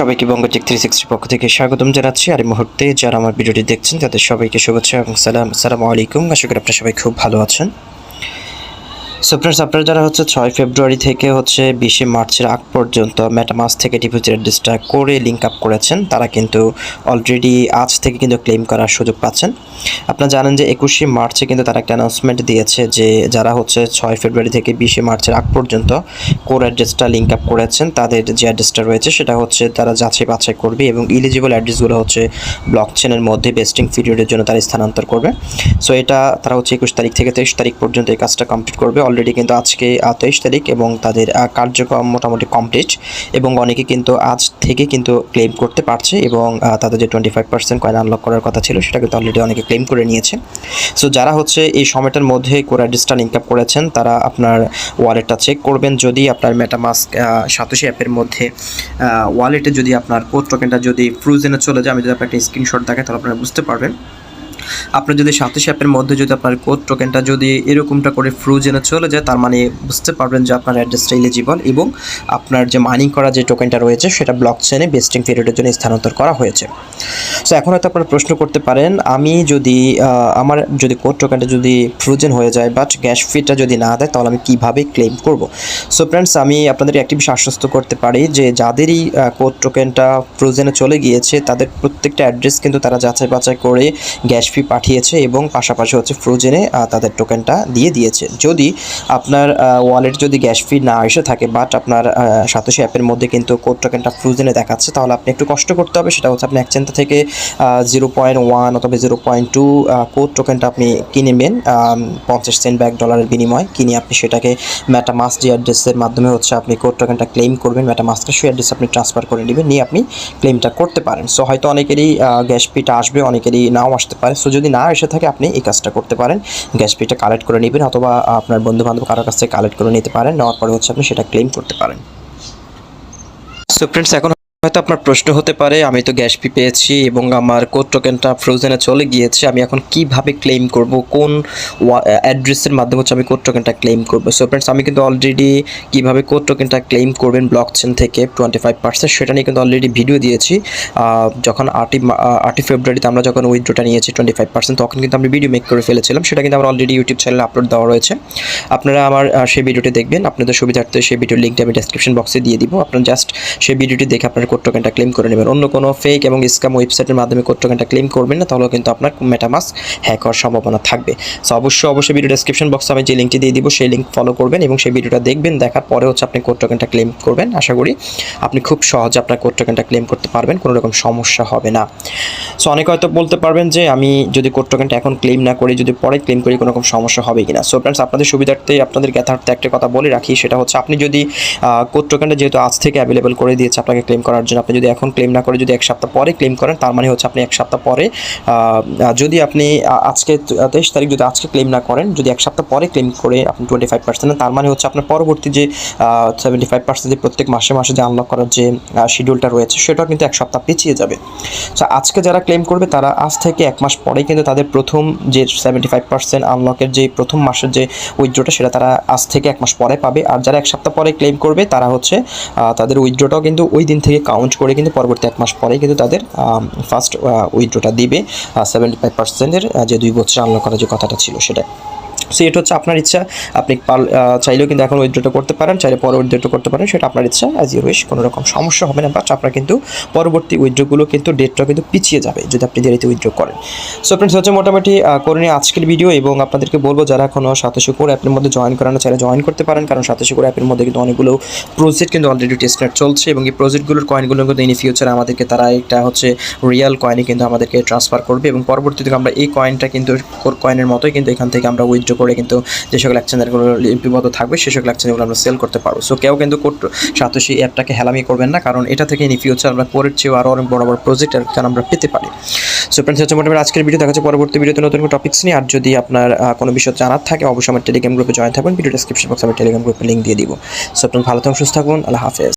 সবাইকে বঙ্গটেক 360 পক্ষ থেকে স্বাগতম জানাচ্ছি। আর এই মুহূর্তে যারা আমার ভিডিওটি দেখছেন তাদের সবাইকে শুভেচ্ছা এবং আসসালামু আলাইকুম। আশা করি আপনারা সবাই খুব ভালো আছেন। সো ফ্রেন্ডস, আপনারা যারা 6 ফেব্রুয়ারি থেকে 20 মার্চের আগ পর্যন্ত মেটামাস্ক থেকে ডিপোজিট অ্যাড্রেসটা করে লিঙ্ক আপ করেছেন, তারা কিন্তু অলরেডি আজ থেকে কিন্তু ক্লেম করার সুযোগ পাচ্ছেন। আপনারা জানেন যে 21 মার্চে কিন্তু তারা একটা অ্যানাউন্সমেন্ট দিয়েছে যে যারা 6 ফেব্রুয়ারি থেকে 20 মার্চের আগ পর্যন্ত কোর অ্যাড্রেসটা লিঙ্ক আপ করেছেন, তাদের যে অ্যাড্রেসটা রয়েছে সেটা তারা যাচাই বাছাই করবে এবং ইলিজিবল অ্যাড্রেসগুলো ব্লকচেনের মধ্যে বেস্টিং পিরিয়ডের জন্য তারা স্থানান্তর করবে। সো এটা তারা 21 তারিখ থেকে 23 তারিখ পর্যন্ত এই কাজটা কমপ্লিট করবে। অলরেডি কিন্তু আজকে 23 তারিখ এবং তাদের কার্যক্রম মোটামুটি কমপ্লিট এবং অনেকে কিন্তু আজ থেকে কিন্তু ক্লেম করতে পারছে এবং তাদের যে 25% কয়েন আনলক করার কথা ছিল সেটা কিন্তু অলরেডি অনেকে ক্লেম করে নিয়েছে। সো যারা এই সময়টার মধ্যে কোর অ্যাড্রেসটা লিঙ্ক আপ করেছেন, তারা আপনার ওয়ালেটটা চেক করবেন। যদি আপনার মেটামাস্ক সাতোশি অ্যাপের মধ্যে ওয়ালেটে যদি আপনার কোড টোকেনটা যদি ফ্রোজেনে চলে যায়, আমি যদি আপনাকে স্ক্রিনশট দেখাই তাহলে আপনারা বুঝতে পারবেন। আপনার যদি সাতোশি অ্যাপের মধ্যে যদি আপনার কোড টোকেনটা যদি এরকমটা করে ফ্রোজেনে চলে যায়, তার মানে বুঝতে পারবেন যে আপনার অ্যাড্রেসটা এলিজিবল এবং আপনার যে মাইনিং করা যে টোকেনটা রয়েছে সেটা ব্লকচেনে বেস্টিং পিরিয়ডের জন্য স্থানান্তর করা হয়েছে। সো এখন হয়তো আপনারা প্রশ্ন করতে পারেন, আমি যদি আমার কোড টোকেনটা যদি ফ্রোজেন হয়ে যায় বাট গ্যাস ফিটা যদি না দেয়, তাহলে আমি কীভাবে ক্লেম করব? সো ফ্রেন্ডস, আমি আপনাদের একটি বিষয় আশ্বস্ত করতে পারি যে যাদেরই কোড টোকেনটা ফ্রোজেনে চলে গিয়েছে তাদের প্রত্যেকটা অ্যাড্রেস কিন্তু তারা যাচাই বাছাই করে গ্যাস ফি পাঠিয়েছে এবং পাশাপাশি ফ্রোজেনে তাদের টোকেনটা দিয়ে দিয়েছে। যদি আপনার ওয়ালেট যদি গ্যাস ফি না এসে থাকে বাট আপনার সাতোশি অ্যাপের মধ্যে কিন্তু কোড টোকেনটা ফ্রোজেনে দেখাচ্ছে, তাহলে আপনি একটু কষ্ট করতে হবে। সেটা আপনি এক্সচেঞ্জ থেকে 0.1 অথবা 0.2 কোড টোকেনটা আপনি কিনে নেবেন 50 সেন্ট বা $1 বিনিময় কিনে আপনি সেটাকে মেটামাস্ক যে অ্যাড্রেসের মাধ্যমে আপনি কোড টোকেনটা ক্লেম করবেন, মেটামাস্কের সেই অ্যাড্রেস আপনি ট্রান্সফার করে নেবেন, নিয়ে আপনি ক্লেমটা করতে পারেন। সো হয়তো অনেকেরই গ্যাস ফিটা আসবে, অনেকেরই নাও আসতে পারে। সো যদি না এসে থাকে আপনি এই কাজটা করতে পারেন, গ্যাস ফিটা কালেক্ট করে নেবেন অথবা আপনার বন্ধু বান্ধব কারোর কাছ থেকে কালেক্ট করে নিতে পারেন, নেওয়ার পরে আপনি সেটা ক্লেম করতে পারেন। সো ফ্রেন্ডস, এখন হয়তো আপনার প্রশ্ন হতে পারে, আমি তো গ্যাস ফি পেয়েছি এবং আমার কোড টোকেনটা ফ্রোজেনে চলে গিয়েছে, আমি এখন কিভাবে ক্লেম করব, কোন অ্যাড্রেসের মাধ্যমে আমি কোড টোকেনটা ক্লেম করব? সো ফ্রেন্ডস, আমি কিন্তু অলরেডি কিভাবে কোড টোকেনটা ক্লেম করবেন ব্লকচেন থেকে 25% সেটা নিয়ে কিন্তু অলরেডি ভিডিও দিয়েছি। যখন 8 ফেব্রুয়ারিতে আমরা যখন উইথড্রটা নিয়েছি 25%, তখন কিন্তু আমি ভিডিও মেক করে ফেলেছিলাম। সেটা কিন্তু আমার অলরেডি ইউটিউব চ্যানেলে আপলোড দেওয়া রয়েছে। আপনারা আমার সেই ভিডিওটি দেখবেন, আপনাদের সুবিধার্থে সেই ভিডিওর লিঙ্কটা আমি ডেসক্রিপশন বক্সে দিয়ে দিব। আপনারা জাস্ট সেই ভিডিওটি দেখে আপনার কোড টোকেনটা ক্লেম করে নেবেন। অন্য কোনো ফেক এবং স্ক্যাম ওয়েবসাইটের মাধ্যমে কোড টোকেনটা ক্লেম করবেন না, তাহলেও কিন্তু আপনার মেটামাস্ক হ্যাক হওয়ার সম্ভাবনা থাকবে। সো অবশ্যই ভিডিও ডেসক্রিপশন বক্সে আমি যে লিঙ্কটি দিয়ে দিব সেই লিঙ্ক ফলো করবেন এবং সেই ভিডিওটা দেখবেন, দেখার পরে আপনি কোড টোকেনটা ক্লেম করবেন। আশা করি আপনি খুব সহজে আপনার কোড টোকেনটা ক্লেম করতে পারবেন, কোনো রকম সমস্যা হবে না। সো অনেকে হয়তো বলতে পারবেন যে আমি যদি কোড টোকেনটা এখন ক্লেম না করি, যদি পরে ক্লেম করি, কোনো রকম সমস্যা হবে কিনা? সো ফ্রেন্ডস, আপনাদের সুবিধার্থে আপনাদের জ্ঞাতার্থে একটা কথা বলে রাখি, সেটা আপনি যদি কোড টোকেনটা যেহেতু আজ থেকে অ্যাভেলেবল করে দিয়েছে আপনাকে ক্লেম করার জন্য, আপনি যদি এখন ক্লেম না করে যদি 1 সপ্তাহ পরে ক্লেম করেন, তার মানে আপনি 1 সপ্তাহ পরে যদি আপনি আজকে 23 তারিখ যদি আজকে ক্লেম না করেন, যদি 1 সপ্তাহ পরে ক্লেম করে আপনি 25%, তার মানে আপনার পরবর্তী যে 75% যে প্রত্যেক মাসে যে আনলক করার যে শিডিউলটা রয়েছে সেটাও কিন্তু 1 সপ্তাহ পিছিয়ে যাবে। সো আজকে যারা ক্লেম করবে তারা আজ থেকে 1 মাস পরেই কিন্তু তাদের প্রথম যে 75% আনলকের যে প্রথম মাসের যে উইথড্রটা সেটা তারা আজ থেকে 1 মাস পরে পাবে। আর যারা 1 সপ্তাহ পরে ক্লেম করবে তারা তাদের উইথড্রটাও কিন্তু ওই দিন থেকে কাউন্ট করে কিন্তু পরবর্তী 1 মাস পরেই কিন্তু তাদের ফার্স্ট উইথড্রটা দিবে 75%-এর যে 2 বছর আনলক করার যে কথাটা ছিল সেটা। সো এটা আপনার ইচ্ছা, আপনি চাইলেও কিন্তু এখন উইথড্রটা করতে পারেন, চাইলে পরে উইথড্রটা করতে পারেন, সেটা আপনার ইচ্ছা, অ্যাজ ইউ উইশ, কোনো রকম সমস্যা হবে না। বাট আপনার কিন্তু পরবর্তী উইথড্রগুলো কিন্তু ডেটটা কিন্তু পিছিয়ে যাবে যদি আপনি দেরিতে উইথড্র করেন। সো ফ্রেন্ডস, মোটামুটি করে নিয়ে আজকের ভিডিও এবং আপনাদেরকে বলবো যারা এখনও সাতোশি কোর অ্যাপের মধ্যে জয়েন করানো চাইলে জয়েন করতে পারেন, কারণ সাতোশি কোর অ্যাপের মধ্যে কিন্তু অনেকগুলো প্রজেক্ট কিন্তু অলরেডি টেস্টনেট চলছে এবং এই প্রজেক্টগুলোর কয়েনগুলো কিন্তু ইন ফিউচারে আমাদেরকে তারা একটা রিয়েল কয়েনে কিন্তু আমাদেরকে ট্রান্সফার করবে এবং পরবর্তীতে আমরা এই কয়েনটা কিন্তু কোর কয়েনের মতোই কিন্তু এখান থেকে আমরা উইথড্র করে কিন্তু যে সকল এক্সচেঞ্জারগুলো লিপিবদ্ধ থাকবে সেই সকল এক্সচেঞ্জগুলো আমরা সেল করতে পারবো। সো কেউ কিন্তু সাতোশি অ্যাপটাকে হেলামি করবেন না, কারণ এটা থেকে ইন ফিউচার আমরা কোরের চেয়েও আরও অনেক বড় বড় প্রজেক্ট আমরা পেতে পারি। সো ফ্রেন্ডস, মোটামুটি আজকের ভিডিও দেখা যাচ্ছে পরবর্তী ভিডিওতে নতুন কোনো টপিক্স নিয়ে। আর যদি আপনার কোনো বিষয় জানার থাকে অবশ্যই আমার টেলিগ্রাম গ্রুপে জয়েন থাকবেন, ভিডিও ডেসক্রিপশন বক্সে আমি টেলিগ্রাম গ্রুপে লিঙ্ক দিয়ে দিব। সো আপনার ভালো থাকুন, সুস্থ থাকুন, আল্লাহ হাফেজ।